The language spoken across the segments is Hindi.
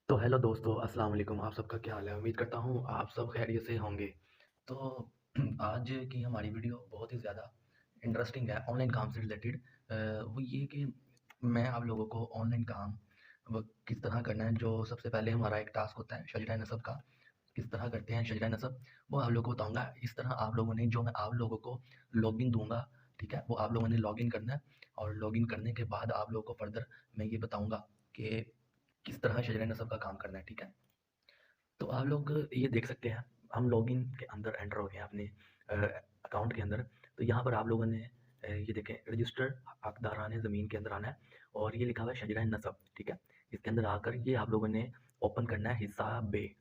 तो हेलो दोस्तों, अस्सलाम वालेकुम। आप सबका क्या हाल है? उम्मीद करता हूँ आप सब खैरियत से होंगे। तो आज की हमारी वीडियो बहुत ही ज़्यादा इंटरेस्टिंग है ऑनलाइन काम से रिलेटेड। वो ये कि मैं आप लोगों को ऑनलाइन काम वो किस तरह करना है। जो सबसे पहले हमारा एक टास्क होता है शजरा नसब का, किस तरह करते हैं शजरा नसब, वो आप लोगों को बताऊँगा। इस तरह आप लोगों ने जो मैं आप लोगों को लॉगिन दूँगा, ठीक है? वो आप लोगों ने लॉगिन करना है और लॉगिन करने के बाद आप लोगों को फर्दर मैं ये बताऊँगा कि किस तरह शजरा नसब का काम करना है, ठीक है? तो आप लोग ये देख सकते हैं, हम लॉगिन के अंदर एंटर हो गए हैं अपने अकाउंट के अंदर। तो यहाँ पर आप लोगों ने ये देखें रजिस्टर हकदारान ज़मीन के अंदर आना है और ये लिखा हुआ है शजरा नसब, ठीक है? इसके अंदर आकर ये आप लोगों ने ओपन करना है हिसाब बे।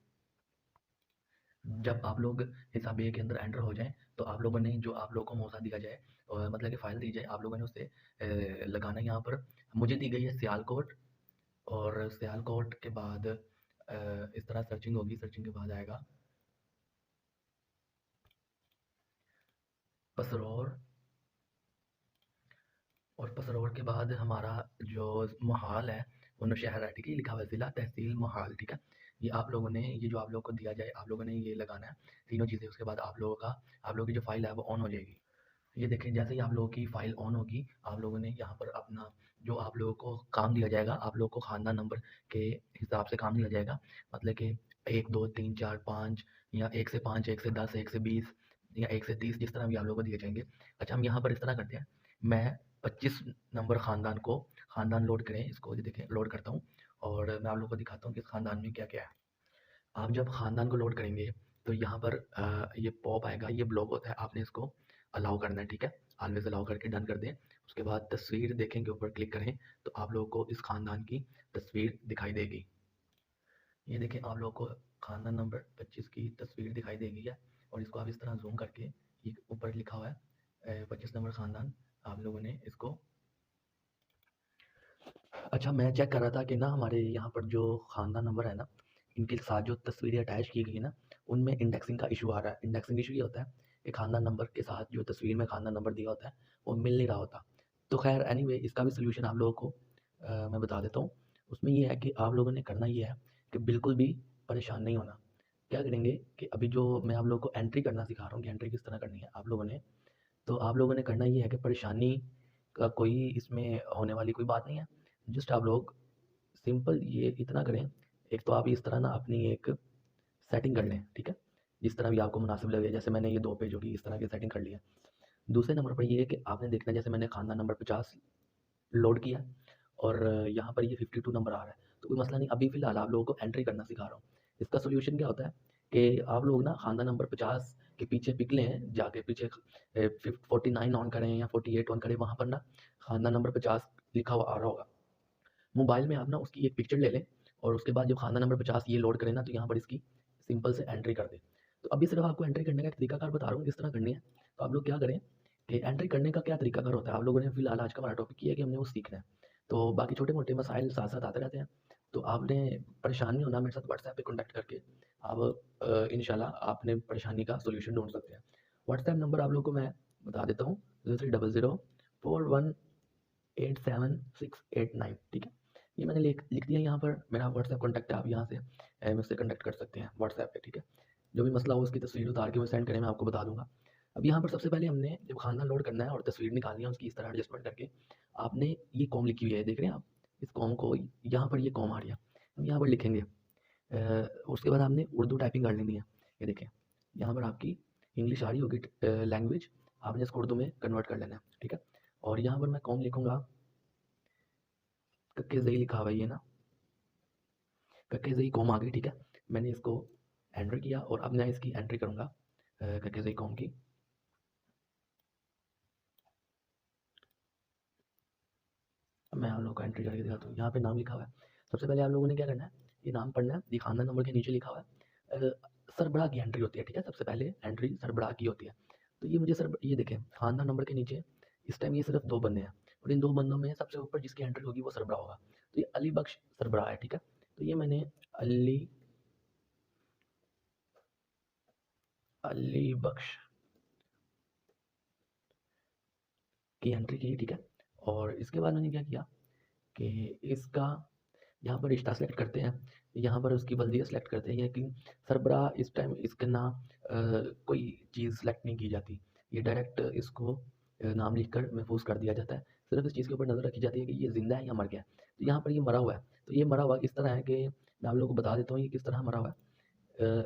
जब आप लोग हिसाब ए के अंदर एंटर हो जाएँ, तो आप लोगों ने जो आप लोगों को मौका दिया जाए मतलब कि फ़ाइल दी जाए, आप लोगों ने उसे लगाना है यहाँ पर। मुझे दी गई है सियालकोट और सियालकोट के बाद इस तरह सर्चिंग होगी, सर्चिंग के बाद आएगा पसरौर और पसरौर के बाद हमारा जो मोहाल है वो नौशहरा है, ठीक है? ये लिखा हुआ है ज़िला तहसील मोहाल, ठीक है? ये आप लोगों ने ये जो आप लोगों को दिया जाए, आप लोगों ने ये लगाना है तीनों चीज़ें। उसके बाद आप लोगों की जो फ़ाइल है वो ऑन हो जाएगी। ये देखें, जैसे ही आप लोगों की फ़ाइल ऑन होगी, आप लोगों ने यहाँ पर अपना जो आप लोगों को काम दिया जाएगा, आप लोगों को खानदान नंबर के हिसाब से काम दिया जाएगा। मतलब कि 1, 2, 3, 4, 5 या 1 से 5, 1 से 10, 1 से 20 या 1 से 30, जिस तरह भी आप लोगों को दिए जाएँगे। अच्छा, हम यहाँ पर इस तरह करते हैं, मैं 25 नंबर खानदान लोड करें इसको, ये देखें लोड करता हूँ और मैं आप लोगों को दिखाता हूँ कि इस खानदान में क्या-क्या है। आप जब खानदान को लोड करेंगे तो यहाँ पर ये पॉप आएगा, ये ब्लॉक होता है, आपने इसको अलाउ करना है, ठीक है? ऑलवेज़ अलाउ करके डन कर दें। उसके बाद तस्वीर देखें के ऊपर क्लिक करें तो आप लोगों को इस खानदान की तस्वीर दिखाई देगी। ये देखें, आप लोगों को खानदान नंबर 25 की तस्वीर दिखाई देगी है और इसको आप इस तरह ज़ूम करके ये ऊपर लिखा हुआ है 25 नंबर खानदान, आप लोगों ने इसको। अच्छा, मैं चेक कर रहा था कि ना हमारे यहाँ पर जो खानदान नंबर है ना, इनके साथ जो तस्वीरें अटैच की गई है ना, उनमें इंडेक्सिंग का इशू आ रहा है। इंडेक्सिंग इशू ये होता है कि खानदान नंबर के साथ जो तस्वीर में खानदान नंबर दिया होता है, वो मिल नहीं रहा होता। तो खैर एनीवे, इसका भी सॉल्यूशन आप लोगों को मैं बता देता हूँ। उसमें ये है कि आप लोगों ने करना ये है कि बिल्कुल भी परेशान नहीं होना। क्या करेंगे कि अभी जो मैं आप लोगों को एंट्री करना सिखा रहा हूँ कि एंट्री किस तरह करनी है आप लोगों ने, तो आप लोगों ने करना ये है कि परेशानी का कोई इसमें होने वाली कोई बात नहीं है। जस्ट आप लोग सिंपल ये इतना करें, एक तो आप इस तरह ना अपनी एक सेटिंग कर लें, ठीक है? जिस तरह भी आपको मुनासिब लगे, जैसे मैंने ये 2 पेजों की इस तरह की सेटिंग कर ली है। दूसरे नंबर पर ये है कि आपने देखना है, जैसे मैंने खानदान नंबर 50 लोड किया और यहाँ पर ये 52 नंबर आ रहा है, तो कोई मसला नहीं। अभी फ़िलहाल आप लोगों को एंट्री करना सिखा रहा हूँ। इसका सॉल्यूशन क्या होता है कि आप लोग ना खानदान नंबर 50 के पीछे पिक लें, जाके पीछे 49 ऑन करें या 48 ऑन करें, वहाँ पर ना खानदान नंबर 50 लिखा हुआ आ रहा होगा। मोबाइल में आप ना उसकी एक पिक्चर ले लें और उसके बाद जब खाना नंबर 50 ये लोड करें ना, तो यहाँ पर इसकी सिंपल से एंट्री कर दें। तो अभी सिर्फ आपको एंट्री करने का एक तरीकाकार बता रहा हूँ किस तरह करनी है। तो आप लोग क्या करें कि एंट्री करने का क्या तरीकाकार होता है, आप लोगों ने फिलहाल आज का हमारा टॉपिक ये है कि हमने वो सीखना है। तो बाकी छोटे मोटे मसाइल साथ साथ आते रहते हैं। तो आपने परेशान नहीं होना, मेरे साथ व्हाट्सएप पे कॉन्टैक्ट करके आप इंशाल्लाह आपने परेशानी का सोल्यूशन ढूंढ सकते हैं। व्हाट्सएप नंबर आप लोग को मैं बता देता हूँ, 03004187 689, ठीक है? ये मैंने लिख लिख दिया यहाँ पर, मेरा व्हाट्सएप कॉन्टैक्ट है, आप यहाँ से मुझसे कॉन्टैक्ट कर सकते हैं व्हाट्सएप पे, ठीक है? जो भी मसला हो उसकी तस्वीर उतार के वो सेंड करें, मैं आपको बता दूँगा। अब यहाँ पर सबसे पहले हमने जब खाना लोड करना है और तस्वीर निकालनी है उसकी इस तरह एडजस्टमेंट करके, आपने ये कॉम लिखी हुई है, देख रहे हैं आप? इस कॉम को यहाँ पर ये कॉम आ रही है, हम यहाँ पर लिखेंगे। उसके बाद आपने उर्दू टाइपिंग कर लेनी है। ये देखें, यहाँ पर आपकी इंग्लिश आ रही होगी लैंग्वेज, आपने इसको उर्दू में कन्वर्ट कर लेना है, ठीक है? और यहाँ पर मैं कॉम लिखूँगा, कक्के ज़ई लिखा हुआ है ये ना, कक्के ज़ई कॉम आ गई, ठीक है? मैंने इसको एंटर किया और अब मैं इसकी एंट्री करूँगा कक्के ज़ई कॉम की। अब मैं आप लोगों को एंट्री करके दिखाता हूँ, यहाँ पे नाम लिखा हुआ है। सबसे पहले आप लोगों ने क्या करना है, ये नाम पढ़ना है, ये खानदान नंबर के नीचे लिखा हुआ है सरबराह की एंट्री होती है, ठीक है? सबसे पहले एंट्री सरबराह की होती है। तो ये मुझे ये देखें खानदान नंबर के नीचे इस टाइम ये सिर्फ 2 बंदे हैं और इन 2 बंदों में सबसे ऊपर जिसकी एंट्री होगी वो सरबराह होगा। तो ये अली बख्श सरबराह है, ठीक है? तो ये मैंने अली अली बख्श की एंट्री की, ठीक है? और इसके बाद मैंने क्या किया कि इसका यहाँ पर रिश्ता सेलेक्ट करते हैं, यहाँ पर उसकी बल्दिया सेलेक्ट करते हैं, लेकिन सरबराह इस टाइम इसके ना कोई चीज़ सेलेक्ट नहीं की जाती। ये डायरेक्ट इसको नाम लिखकर महफूज कर दिया जाता है। सिर्फ इस चीज़ के ऊपर नज़र रखी जाती है कि ये ज़िंदा है या मर गया है। तो यहाँ पर ये मरा हुआ है, तो ये मरा हुआ इस तरह है कि मैं आप लोगों को बता देता हूँ ये किस तरह मरा हुआ है।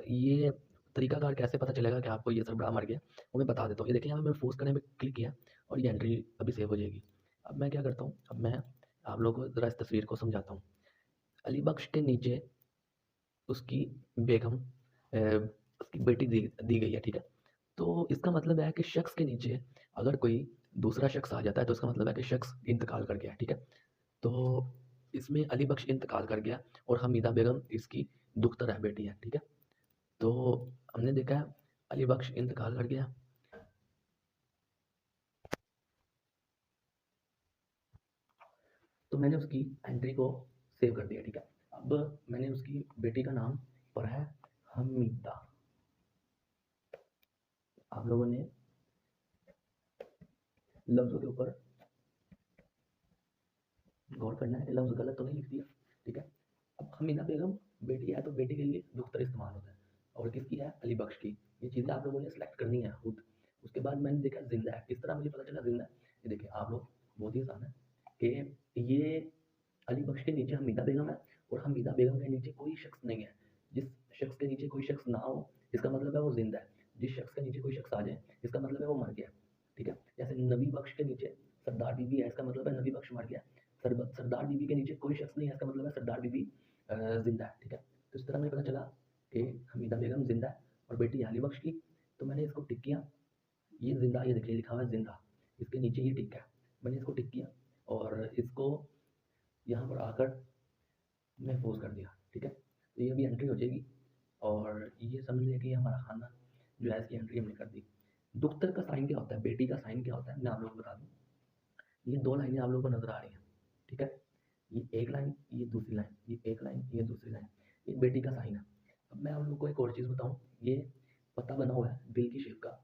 ये तरीकाकार कैसे पता चलेगा कि आपको ये सरबराह मर गया, वो मैं बता देता हूँ। ये देखिए यहाँ पे मैंने महफूज करने पे क्लिक किया और ये एंट्री अभी सेव हो जाएगी। अब मैं क्या करता हूँ, अब मैं आप लोगों को ज़रा इस तस्वीर को समझाता हूँ। अली बख्श के नीचे उसकी बेगम उसकी बेटी दी दी गई है, ठीक है? तो इसका मतलब है कि शख्स के नीचे अगर कोई दूसरा शख्स आ जाता है तो इसका मतलब है कि शख्स इंतकाल कर गया है, ठीक है? तो इसमें अली बख्श इंतकाल कर गया और हमीदा बेगम इसकी दुख्तर है, बेटी है, ठीक है? तो हमने देखा है अली बख्श इंतकाल कर गया, तो मैंने उसकी एंट्री को सेव कर दिया, ठीक है? अब मैंने उसकी बेटी का नाम पढ़ा है हमीदा। आप लोगों ने लफ्ज़ों के ऊपर गौर करना है कि लफ्ज़ गलत तो नहीं लिख दिया, ठीक है? अब हमीदा बेगम बेटी है तो बेटी के लिए दुख्तर इस्तेमाल होता है, और किसकी है? अली बख्श की। ये चीज़ें आप लोगों ने सेलेक्ट करनी है खुद। उसके बाद मैंने देखा ज़िंदा है, किस तरह मुझे पता चला ज़िंदा है? ये देखिए आप लोग, बहुत ही आसान है कि ये अली बख्श के नीचे हमीदा बेगम है और हमीदा बेगम के नीचे कोई शख्स नहीं है। जिस शख्स के नीचे कोई शख्स ना हो इसका मतलब है वो ज़िंदा है। जिस शख्स के नीचे कोई शख्स आ जाए इसका मतलब है वो मर गया, ठीक है? जैसे नबी बख्श के नीचे सरदार बीबी है, इसका मतलब है नबी बख्श मर गया। सरदार बीबी के नीचे कोई शख्स नहीं है, इसका मतलब है सरदार बीबी ज़िंदा है, ठीक है? तो इस तरह मुझे पता चला कि हमीदा बेगम ज़िंदा है और बेटी है अली बख्श की। तो मैंने इसको टिक किया, ये ज़िंदा, ये देखिए लिखा हुआ है ज़िंदा, इसके नीचे ये टिक है। मैंने इसको टिक किया और इसको यहाँ पर आकर महफूज कर दिया, ठीक है? तो ये अभी एंट्री हो जाएगी और ये समझ लिया कि ये हमारा खाना जो है इसकी एंट्री हमने कर दी। दुख्तर का साइन क्या होता है, बेटी का साइन क्या होता है, मैं आप लोगों को बता दूँ। ये 2 लाइनें आप लोगों को नज़र आ रही हैं, ठीक है? ये एक लाइन, ये दूसरी लाइन, ये एक लाइन, ये दूसरी लाइन, ये बेटी का साइन है। अब मैं आप लोगों को एक और चीज़ बताऊँ, ये पत्ता बना हुआ है दिल की शेप का,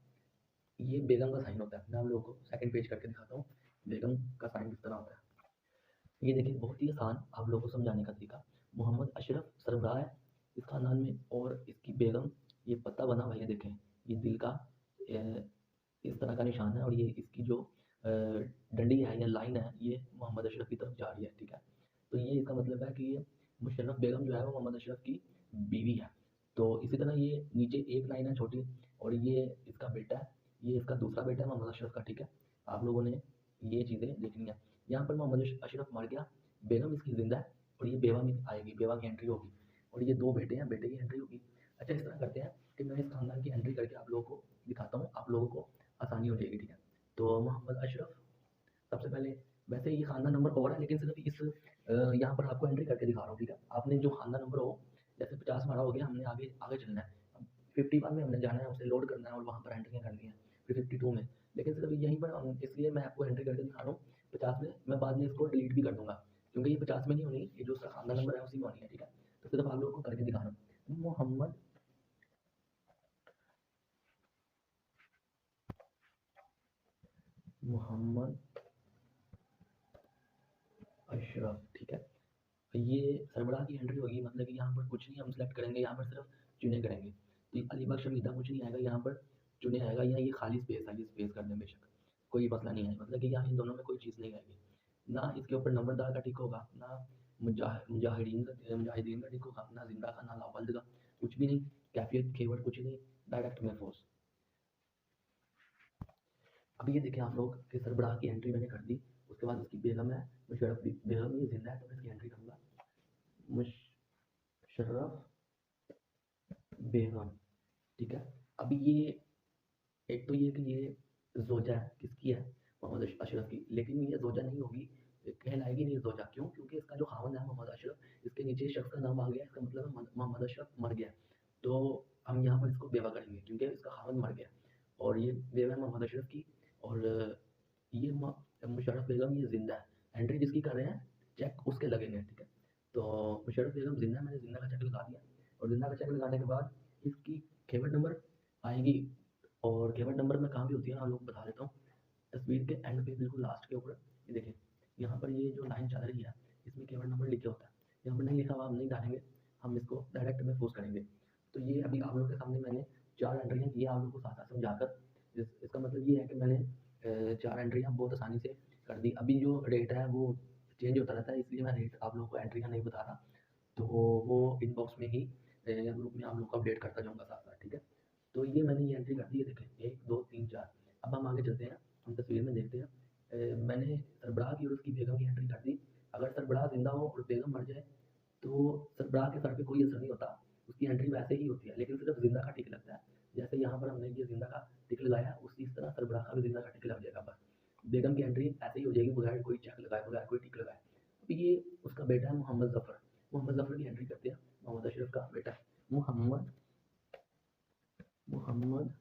ये बेगम का साइन होता है। मैं आप लोगों को सेकंड पेज करके दिखाता हूँ, बेगम का साइन किस तरह होता है। ये देखिए बहुत ही आसान आप लोगों को समझाने का तरीका। मोहम्मद अशरफ सरबराह है इस खानदान में और इसकी बेगम, ये पत्ता बना हुआ है, ये देखें, ये दिल का इस तरह का निशान है और ये इसकी जो डंडी है या लाइन है ये मोहम्मद अशरफ की तरफ जा रही है, ठीक है? तो ये इसका मतलब है कि ये मुशर्रफ बेगम जो है वो मोहम्मद अशरफ की बीवी है। तो इसी तरह ये नीचे एक लाइन है छोटी और ये इसका बेटा है, ये इसका दूसरा बेटा है मोहम्मद अशरफ का, ठीक है? आप लोगों ने ये चीज़ें देखनी है। यहाँ पर मोहम्मद अशरफ मर गया, बेगम इसकी ज़िंदा है और ये बेवा में आएगी, बेवा की एंट्री होगी और ये 2 बेटे हैं, बेटे की एंट्री होगी। अच्छा इस तरह करते हैं कि मैं इस खानदान की एंट्री करके आप लोगों को दिखाता हूँ, आप लोगों को आसानी हो जाएगी, ठीक है? तो मोहम्मद अशरफ सबसे पहले, वैसे ये खानदान नंबर और है लेकिन सिर्फ इस यहाँ पर आपको एंट्री करके दिखा रहा हूँ, ठीक है? आपने जो खानदान नंबर हो, जैसे 50 हमारा हो गया, हमने आगे आगे चलना है। अब 51 में हमने जाना है, उसे लोड करना है और वहाँ पर एंट्रियाँ करनी है, फिर 52 में। लेकिन सिर्फ यहीं पर इसलिए मैं आपको एंट्री करके दिखा रहा हूँ। 50 में मैं बाद में इसको डिलीट भी कर दूँगा क्योंकि ये 50 में नहीं होनी, ये जो उसका खानदान नंबर है उसी में होनी है, ठीक है? तो सिर्फ आप लोगों को करके दिखा रहा हूँ। मोहम्मद मोहम्मद अशरफ, ठीक है? ये सरबराह की एंट्री होगी, मतलब कि यहाँ पर कुछ नहीं हम सेलेक्ट करेंगे, यहाँ पर सिर्फ चुने करेंगे। तो ये अली बख्श हमीदा कुछ नहीं आएगा, यहाँ पर चुने आएगा या ये खाली स्पेस है, ये स्पेस कर दें बेशक, कोई मसला नहीं है। मतलब कि यहाँ इन दोनों में कोई चीज़ नहीं आएगी, ना इसके ऊपर नंबरदार का टिक होगा, ना मुजाहिदीन का टिक होगा, ना जिंदा का, ना लावालिद का, कुछ भी नहीं, कैफियत कीवर्ड कुछ नहीं, डायरेक्ट महफूज। अब ये देखें आप लोग कि सरबराह की एंट्री मैंने कर दी, उसके बाद उसकी बेगम है मुशर्रफ बेगम, ये जिंदा है तो मैं इसकी एंट्री करूँगा मुशर्रफ बेगम, ठीक है? अब ये एक तो ये कि ये ज़ोजा है, किसकी है? मोहम्मद अशरफ की, लेकिन ये ज़ोजा नहीं होगी, कहलाएगी नहीं ज़ोजा, क्यों? क्योंकि इसका जो खावंद है मोहम्मद अशरफ, इसके नीचे शख्स का नाम आ गया, इसका मतलब है मोहम्मद अशरफ मर गया। तो हम यहाँ पर इसको बेवा करेंगे क्योंकि इसका खावंद मर गया और ये बेवा है मोहम्मद अशरफ की और ये मुशर्रफ बेगम ये ज़िंदा है। एंट्री जिसकी कर रहे हैं चेक उसके लगेंगे, ठीक है? तो मुशर्रफ बेगम ज़िंदा है, मैंने ज़िंदा का चेक लगा दिया और ज़िंदा का चेक लगाने के बाद इसकी खेवट नंबर आएगी और कीवर्ड नंबर में कहाँ भी होती है ना, आप लोगों को बता देता हूँ। तस्वीर के एंड पे बिल्कुल लास्ट के ऊपर ये देखें, यहाँ पर ये जो लाइन चल रही है इसमें कीवर्ड नंबर लिखे होता है। यहाँ पर नहीं लिखा हुआ हम नहीं डालेंगे, हम इसको डायरेक्ट में पोस्ट करेंगे। तो ये अभी आप लोगों के सामने मैंने 4 एंट्रियाँ की है आप लोगों को साथ-साथ समझाकर। इसका मतलब ये है कि मैंने 4 एंट्रियाँ बहुत आसानी से कर दी। अभी जो रेट है वो चेंज होता रहता है, इसलिए मैं रेट आप लोगों को एंट्रियाँ नहीं बता रहा। तो वो इनबॉक्स में ही ग्रुप में आप लोगों को अपडेट करता जाऊँगा साथ-साथ, ठीक है? तो ये मैंने ये एंट्री कर दी है, देखें 1, 2, 3, 4। अब हम आगे चलते हैं, हम तस्वीर में देखते हैं। मैंने सरबराह की और उसकी बेगम की एंट्री कर दी। अगर सरबराह ज़िंदा हो और बेगम मर जाए तो सरबराह के सर पे कोई असर नहीं होता, उसकी एंट्री वैसे ही होती है, लेकिन सिर्फ ज़िंदा का टिक लगता है। जैसे यहाँ पर हमने ये ज़िंदा का टिक लगाया, उसी तरह सरबराह का भी ज़िंदा का टिक लग जाएगा बस। बेगम की एंट्री ऐसे ही हो जाएगी बगैर कोई चेक लगाए, बगैर कोई टिक लगाए। अब ये उसका बेटा है मोहम्मद ज़फ़र। मोहम्मद ज़फ़र की एंट्री करते हैं, मोहम्मद अशरफ का बेटा है। मोहम्मद मोहम्मद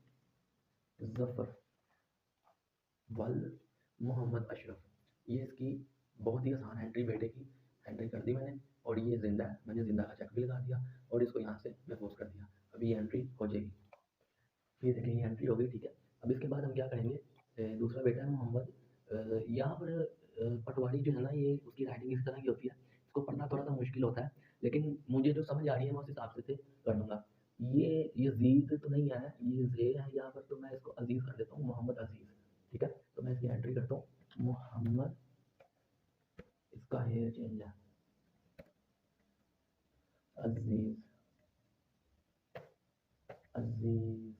ज़फ़र वल मोहम्मद अशरफ, ये इसकी बहुत ही आसान एंट्री बेटे की एंट्री कर दी मैंने। और ये ज़िंदा है, मैंने ज़िंदा का चेक भी लगा दिया और इसको यहाँ से मैं पोस्ट कर दिया। अभी ये एंट्री हो जाएगी, ये देखिए ये एंट्री हो गई, ठीक है। अब इसके बाद हम क्या करेंगे, दूसरा बेटा है मोहम्मद। यहाँ पर पटवारी जो है ना, ये उसकी राइटिंग इस तरह की होती है, इसको पढ़ना थोड़ा सा मुश्किल होता है, लेकिन मुझे जो समझ आ रही है मैं उस हिसाब से कर दूंगा। ये यजीद तो नहीं है, ये जे है यहाँ पर, तो मैं इसको अजीज़ कर देता हूँ, मोहम्मद अजीज़, ठीक है। तो मैं इसकी एंट्री करता हूँ, मोहम्मद, इसका हेयर चेंज है, अजीज़, अजीज़,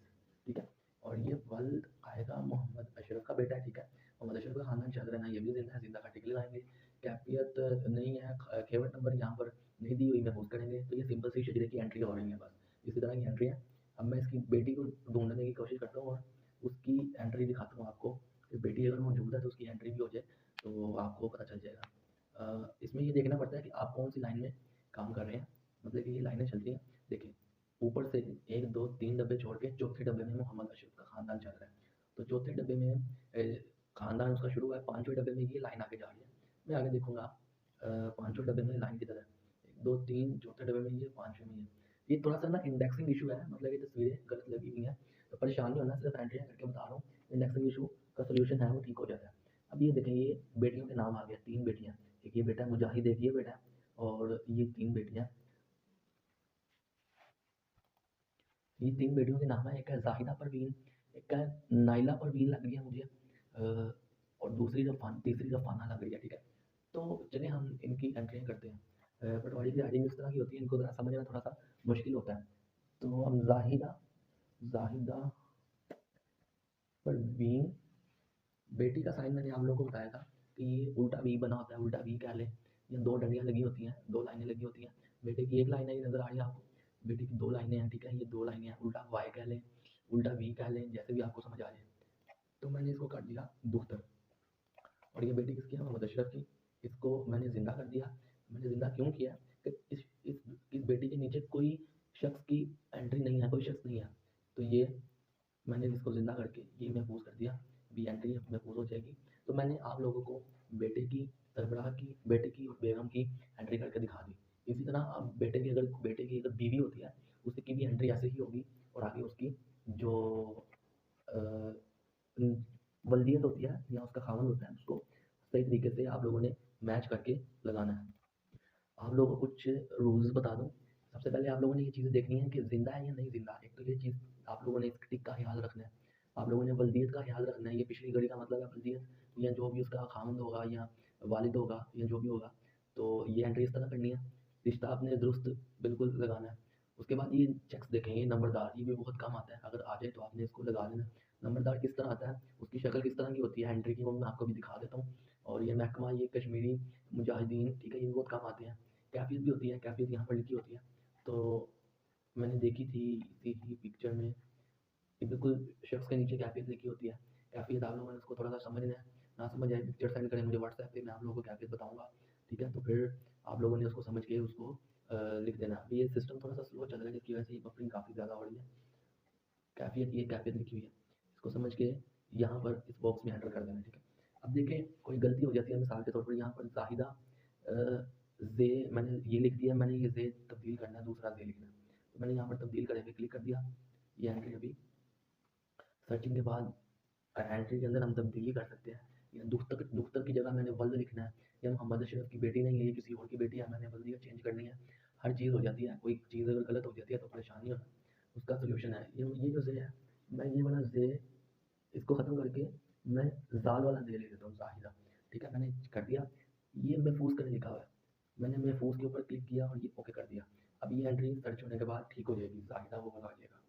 ठीक है। और ये वल्द आएगा मोहम्मद अशरफ का बेटा है, ठीक है। मोहम्मद अशरफ का खानदान चल रहा है, ये भी जिंदा है, जिंदा का टिक लगाएंगे। कैफियत नहीं है, खेवट नंबर यहाँ पर नहीं दी हुई, मैं पोस्ट करेंगे। तो ये सिंपल सी शजरे की एंट्री हो रही है, बस इसी तरह की एंट्री है। अब मैं इसकी बेटी को ढूंढने की कोशिश करता हूँ और उसकी एंट्री दिखाता हूँ आपको कि बेटी अगर मौजूद है तो उसकी एंट्री भी हो जाए, तो आपको पता चल जाएगा। इसमें ये देखना पड़ता है कि आप कौन सी लाइन में काम कर रहे हैं, मतलब कि ये लाइनें चलती हैं। देखिए ऊपर से 1, 2, 3 डब्बे छोड़ के चौथे डब्बे में मोहम्मद अशरफ का खानदान चल रहा है। तो चौथे डब्बे में खानदान उसका शुरू है, पाँचवें डब्बे में ये लाइन आगे जा रही है। मैं आगे देखूंगा पाँचवें डब्बे में लाइन किधर है, 1, 2, 3, चौथे डब्बे में ये, पाँचवें में ये थोड़ा सा ना इंडेक्सिंग इशू है, मतलब ये तस्वीरें गलत लगी हुई हैं। तो परेशान नहीं होना, सिर्फ एंट्रियाँ करके बता रहा हूँ। इंडेक्सिंग इशू का सोल्यूशन है वो ठीक हो जाता है। अब ये देखें, ये बेटियों के नाम आ गए, 3 बेटियाँ, एक ये बेटा मुजाहिद, एक ये बेटा है, और ये 3 बेटियाँ, ये 3 बेटियों के नाम है, एक है ज़ाहिदा परवीन, एक है नाइला परवीन लग रही है मुझे, और तीसरी रफ़ाना लग रही है, ठीक है। तो चलिए हम इनकी एंट्रियाँ करते हैं। पटवारी की राइटिंग इस तरह की होती है, इनको ज़रा समझना थोड़ा सा मुश्किल होता है। तो हम ज़ाहिदा ज़ाहिदा परवीन, बेटी का साइन मैंने आप लोगों को बताया था कि ये उल्टा वी बना होता है, उल्टा वी कह लें, या 2 डंडियाँ लगी होती हैं, 2 लाइनें लगी होती हैं। बेटे की 1 लाइन है, ये नज़र आ रही है आपको, बेटे की 2 लाइनें हैं, ठीक है, ये 2 लाइनें हैं, उल्टा वाई कह लें, उल्टा वी कह लें, जैसे भी आपको समझ आ जाए। तो मैंने इसको कर दिया दुख्तर, और ये बेटी किसकी है, मोहम्मद अशरफ की। इसको मैंने ज़िंदा कर दिया। मैंने ज़िंदा क्यों किया कि इस बेटी के नीचे कोई शख्स की एंट्री नहीं है, कोई शख्स नहीं है। तो ये मैंने इसको ज़िंदा करके ये महफूज कर दिया, अभी एंट्री महफूज हो जाएगी। तो मैंने आप लोगों को बेटे की, सरबराह की, बेटे की और बेगम की एंट्री करके दिखा दी। इसी तरह अब बेटे की अगर बीवी होती है, उसकी भी एंट्री ऐसे ही होगी, और आगे उसकी जो अ, वल्दियत होती है या उसका खावंद होता है, उसको सही तरीके से आप लोगों ने मैच करके लगाना है। आप लोगों को कुछ रूल्स बता दूँ। सबसे पहले आप लोगों ने ये चीज़ें देखनी है कि ज़िंदा है या नहीं ज़िंदा। एक तो ये चीज़ आप लोगों ने इस टिक का ख़्याल रखना है। आप लोगों ने बल्दियत का ख़्याल रखना है। ये पिछली घड़ी का मतलब है बल्दियत, या जो भी उसका ख़ावंद होगा या वालिद होगा या जो भी होगा, तो ये एंट्री इस तरह करनी है। रिश्ता आपने दुरुस्त बिल्कुल लगाना है। उसके बाद ये चेक्स देखें, ये नंबरदार, ये भी बहुत कम आता है, अगर आ जाए तो आपने इसको लगा लेना। नंबरदार किस तरह आता है, उसकी शक्ल किस तरह की होती है एंट्री की, वो मैं आपको भी दिखा देता हूँ। और ये महकमा, ये कश्मीरी मुजाहिदीन, ठीक है, ये भी बहुत कम आते हैं। कैफ़ियत भी होती है, कैफ़ियत यहाँ पर लिखी होती है। तो मैंने देखी थी इसी ही पिक्चर में कि बिल्कुल शख्स के नीचे कैफ़ियत लिखी होती है। कैफ़ियत आप लोगों ने उसको थोड़ा सा समझना है, ना समझ आए पिक्चर सेंड करें मुझे व्हाट्सएप पे, मैं आप लोगों को कैफ़ियत बताऊँगा, ठीक है। तो फिर आप लोगों ने उसको समझ के उसको लिख देना। अभी ये सिस्टम थोड़ा सा स्लो चल रहा है, जिसकी वजह से ये बफरिंग काफ़ी ज़्यादा हो रही है। कैफ़ियत, ये कैफ़ियत लिखी हुई है, इसको समझ के यहाँ पर इस बॉक्स में एंटर कर देना, ठीक है। अब देखें कोई गलती हो जाती है, मिसाल के तौर पर यहाँ पर ज़ाहिदा जे मैंने ये लिख दिया, मैंने ये जे तब्दील करना है, दूसरा जे लिखना है। तो मैंने यहाँ पर तब्दील करने पे क्लिक कर दिया। ये एंट्री अभी सर्चिंग के बाद एंट्री के अंदर हम तब्दीली कर सकते हैं। या दुख्तर की जगह मैंने वल्द लिखना है, या मोहम्मद अशरफ की बेटी नहीं है, ये किसी और की बेटी है, मैंने वल्दियत चेंज करनी है। हर चीज़ हो जाती है, कोई चीज़ अगर गलत हो जाती है तो परेशानी होना, उसका सोल्यूशन है ये जो ज़े है, मैं ये वाला ज़े इसको ख़त्म करके मैं ज़ाल वाला ज़े ले लेता हूँ, ज़ाहिदा। ठीक है, मैंने कर दिया, ये महफूज़ करके लिखा हुआ है, मैंने महफूज़ के ऊपर क्लिक किया और ये ओके कर दिया। अब ये एंट्री सर्च होने के बाद ठीक हो जाएगी, ज़ाहिदा वो लगा लिएगा।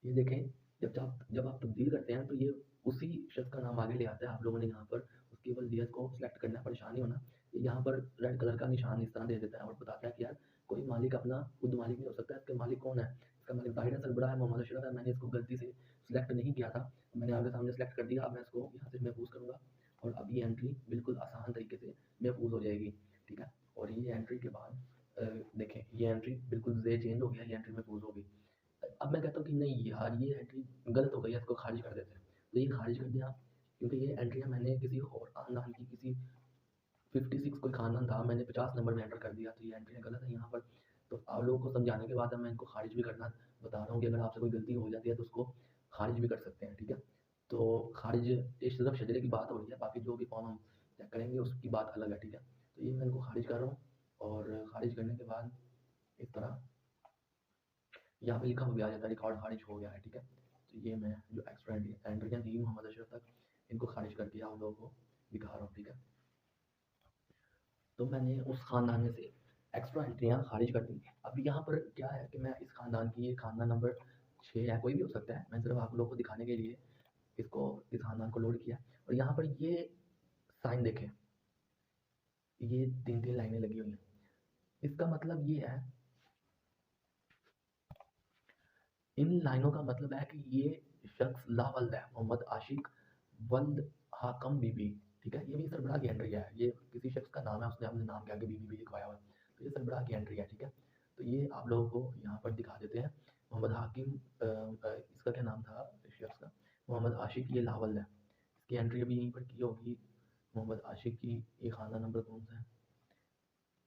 ये देखें, जब आप तब्दील करते हैं तो ये उसी शख्स का नाम आगे ले आता है। आप लोगों ने यहाँ पर उसकी वल्दियत को सिलेक्ट करना है, परेशान नहीं होना। ये यहाँ पर रेड कलर का निशान इस तरह दे देता है और बताता है कि यार कोई मालिक अपना खुद मालिक नहीं हो सकता, इसका मालिक कौन है? इसका मालिक ज़ाहिर है सरबराह है, मोहम्मद अशरफ है। मैंने इसको गलती से सिलेक्ट नहीं किया था, मैंने आगे सामने सेलेक्ट कर दिया। अब मैं इसको यहाँ से महफूज करूँगा और अब ये एंट्री बिल्कुल आसान तरीके से महफूज हो जाएगी। ठीक है, और ये एंट्री के बाद देखें, ये एंट्री बिल्कुल जे चेंज हो गया, ये एंट्री महफूज हो गई। अब मैं कहता हूँ कि नहीं यार, ये एंट्री गलत हो गई है, इसको खारिज कर देते हैं। तो ये खारिज कर दिया, क्योंकि ये एंट्रियाँ मैंने किसी और ख़ानदान की, किसी 56 कोई ख़ानदान था, मैंने 50 नंबर में एंटर कर दिया, तो ये एंट्रियाँ गलत है यहाँ पर। तो आप लोगों को समझाने के बाद अब मैं इनको खारिज भी करना बता रहा हूँ कि अगर आपसे कोई गलती हो जाती है तो उसको खारिज भी कर सकते हैं। ठीक है, तो खारिज ये सिर्फ शजरे की बात हो रही है, बाकी जो भी फॉर्म हम चेक करेंगे उसकी बात अलग है। ठीक है, तो ये मैं इनको खारिज कर रहा हूँ और खारिज करने के बाद इस तरह यहाँ पे लिखा हो गया जाता है रिकॉर्ड खारिज हो गया है। ठीक है, तो ये मैं जो एक्स्ट्रा एंट्रियाँ थी मोहम्मद अशरफ तक, इनको खारिज करके आप लोगों को दिखा रहा हूँ। ठीक है, तो मैंने उस ख़ानदान में से एक्स्ट्रा एंट्रियाँ खारिज कर दी। अब यहाँ पर क्या है कि मैं इस ख़ानदान की, ये ख़ानदान नंबर 6 है, कोई भी हो सकता है, मैं सिर्फ आप लोगों को दिखाने के लिए इसको, इस ख़ानदान को लोड किया। और यहाँ पर ये साइन देखें, ये 3-3 लाइनें लगी हुई हैं। इसका मतलब ये है, इन लाइनों का मतलब है कि ये शख्स लावल्द है, मोहम्मद आशिक वल्द हाकम बीबी। ठीक है, ये भी सरबराह की एंट्री है, ये किसी शख्स का नाम है, उसने अपने नाम के आगे बीबी भी लिखवाया हुआ है, तो ये सरबराह की एंट्री है। ठीक है, तो ये आप लोगों को यहाँ पर दिखा देते हैं। मोहम्मद हाकिम इसका क्या नाम था इस शख्स का, मोहम्मद आशिक, ये लावल्द है, इसकी एंट्री अभी यहीं पर की होगी। मोहम्मद आशिक की ये खाना नंबर कौन सा है,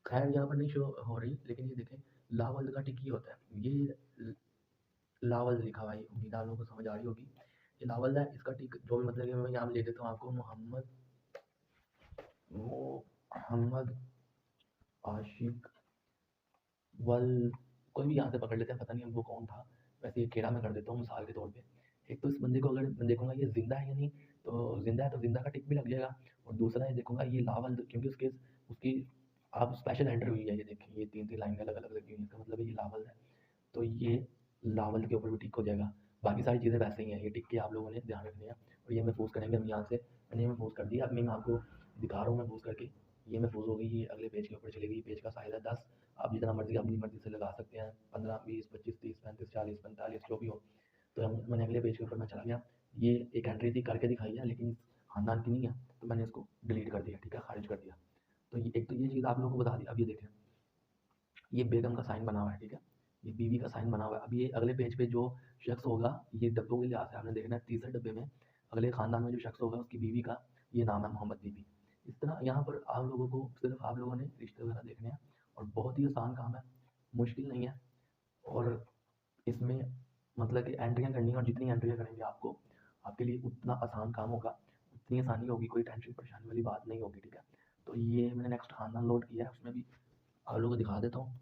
खैर यहाँ पर नहीं शो हो रही, लेकिन ये देखें लावल्द का टिक ही होता है, ये लावल लिखा हुआ है, उम्मीद आप लोगों को समझ आ रही होगी। ये लावल है, इसका टिक जो भी मतलब है, मैं यहाँ ले देता हूँ आपको, मोहम्मद आशिक वल, कोई भी यहाँ से पकड़ लेते हैं, पता नहीं वो कौन था। वैसे ये खेड़ा मैं कर देता हूँ मिसाल के तौर पे। एक तो इस बंदे को अगर मैं देखूंगा ये जिंदा है या नहीं, तो जिंदा है तो जिंदा का टिक भी लग जाएगा। और दूसरा ये देखूंगा ये लावल, क्योंकि उसके उसकी आप स्पेशल एंट्री हुई है, ये देखिए ये 3-3 लाइन अलग अलग लगी हुई है, इसका मतलब है ये लावल है, तो ये लावल के ऊपर भी टिक हो जाएगा। बाकी सारी चीज़ें वैसे ही हैं, ये टिक के आप लोगों ने ध्यान रखनी है। और ये महफूज करेंगे हम यहाँ से, मैंने ये महफूज कर दिया। अब मैं आपको दिखा रहा हूँ महफूज करके, ये महफूज हो गई, ये अगले पेज के ऊपर चली गई। पेज का साइज़ है 10, आप जितना मर्जी अपनी मर्जी से लगा सकते हैं, 15, 20, 25, 30, 35, 40, 45 जो भी हो। तो मैंने अगले पेज के ऊपर मैं चला गया, ये एक एंट्री थी करके दिखाई है, लेकिन इस खानदान की नहीं है, तो मैंने इसको डिलीट कर दिया। ठीक है, खारिज कर दिया। तो ये एक तो ये चीज़ आप लोगों को बता दी। अब ये देखें, ये बेगम का साइन बना हुआ है। ठीक है, ये बीवी का साइन बना हुआ है। अब ये अगले पेज पे जो शख्स होगा, ये डब्बों के लिहाज से आपने देखना है, तीसरे डब्बे में अगले ख़ानदान में जो शख्स होगा उसकी बीवी का ये नाम है मोहम्मद बीबी। इस तरह यहाँ पर आप लोगों को, सिर्फ आप लोगों ने रिश्ते वगैरह देखने हैं और बहुत ही आसान काम है, मुश्किल नहीं है। और इसमें मतलब कि एंट्रियाँ करनी है, और जितनी एंट्रियाँ करेंगे आपको, आपके लिए उतना आसान काम होगा, उतनी आसानी होगी, कोई टेंशन परेशानी वाली बात नहीं होगी। ठीक है, तो ये मैंने नेक्स्ट खानदान लोड किया है, उसमें भी आप लोगों को दिखा देता हूँ।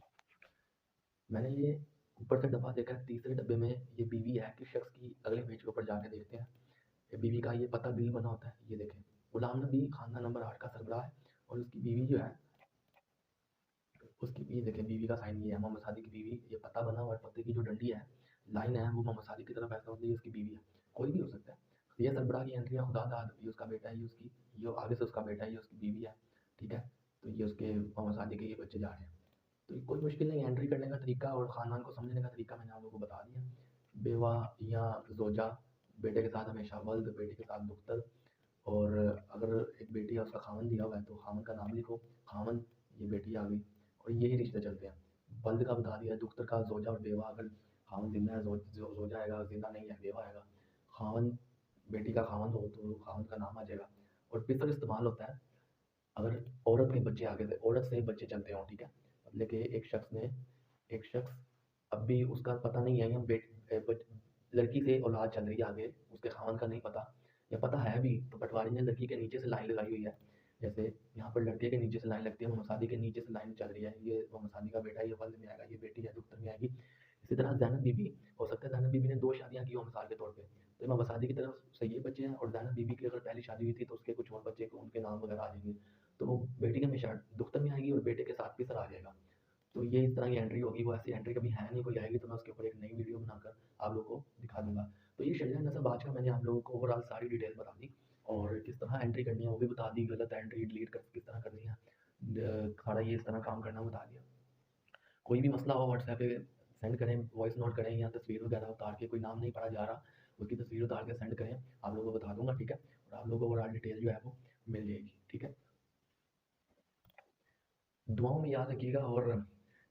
मैंने ये ऊपर से डब्बा देखा है, तीसरे डब्बे में ये बीवी है, किस शख्स की, अगले पेज के ऊपर जाके देखते हैं। ये बीवी का ये पता बिल बना होता है, ये देखें, गुलाम नबी खानदान नंबर 8 का सरबराह है, और उसकी बीवी जो है, उसकी ये देखें बीवी का साइन ये है, मोहम्मद सादिक की बीवी, ये पता बना हुआ है, पते की जो डंडी है, लाइन है, वो मोहम्मद सादिक की तरफ ऐसा होती है, इसकी बीवी है, कोई भी हो सकता है। ये सरबराह की एंट्री है, खुदा दाद, ये उसका बेटा है, ये उसकी, ये आगे से उसका बेटा है, ये उसकी बीवी है। ठीक है, तो ये उसके मोहम्मद सादिक के ये बच्चे जा रहे हैं। तो कोई मुश्किल नहीं है, एंट्री करने का तरीका और ख़ानदान को समझने का तरीका मैंने आप लोगों को बता दिया। बेवा या ज़ोजा, बेटे के साथ हमेशा वल्द, बेटे के साथ दुख्तर, और अगर एक बेटी है उसका खामन दिया हुआ है तो खामन का नाम लिखो, खामन, ये बेटी आ गई, और यही रिश्ते चलते हैं। वल्द का बता दिया, दुख्तर का, ज़ोजा और बेवा, अगर खामन जिंदा है ज़ोजा आएगा, जिंदा नहीं है बेवा आएगा। खामन, बेटी का खामन हो तो खामन का नाम आ जाएगा। और पिसर इस्तेमाल होता है अगर औरत के बच्चे आगे से, औरत से बच्चे चलते हों। ठीक है, मतलब कि एक शख्स अब भी उसका पता नहीं है, या लड़की से औलाद चल रही है आगे, उसके खामन का नहीं पता, या पता है भी तो पटवारी ने लड़की के नीचे से लाइन लगाई हुई है। जैसे यहाँ पर लड़के के नीचे से लाइन लगती है, मोहम्मद सादी के नीचे से लाइन चल रही है, ये मोहम्मद सादी का बेटा है, ये वल्द में आएगा, ये बेटी है दुख्तर में आएगी। इसी तरह ज़ैनब बीबी, हो सकता है ज़ैनब बीबी ने 2 शादियाँ की हों मिसाल के तौर पे, तो इमाम सादी की तरफ से ये बच्चे हैं, और ज़ैनब बीबी की अगर पहली शादी हुई थी तो उसके कुछ और बच्चे को उनके नाम वगैरह आ जाएंगे, तो वो बेटी के हमेशा दुख्तर में आएगी और बेटे के साथ भी सर आ जाएगा। तो ये इस तरह की एंट्री होगी, वो ऐसी एंट्री कभी है नहीं, कोई आएगी तो मैं उसके ऊपर एक नई वीडियो बनाकर आप लोगों को दिखा दूँगा। तो ये शरिया नस्ब आज का मैंने आप लोगों को ओवरऑल सारी डिटेल बता दी, और किस तरह एंट्री करनी है वो भी बता दी, गलत एंट्री डिलीट कर किस तरह करनी है, सारा ये इस तरह काम करना बता दिया। कोई भी मसला हो व्हाट्सएप पे सेंड करें, वॉइस नोट करें या तस्वीर वगैरह उतार के, कोई नाम नहीं पढ़ा जा रहा, उसकी तस्वीर उतार के सेंड करें, आप लोगों को बता दूँगा, ठीक है? और आप लोगों को ओवरऑल डिटेल जो है वो मिल जाएगी, ठीक है? दुआओं में याद रखिएगा, और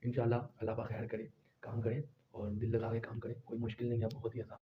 इंशाल्लाह अल्लाह पाक खैर करे, काम करें और दिल लगा के काम करें, कोई मुश्किल नहीं है, बहुत ही आसान।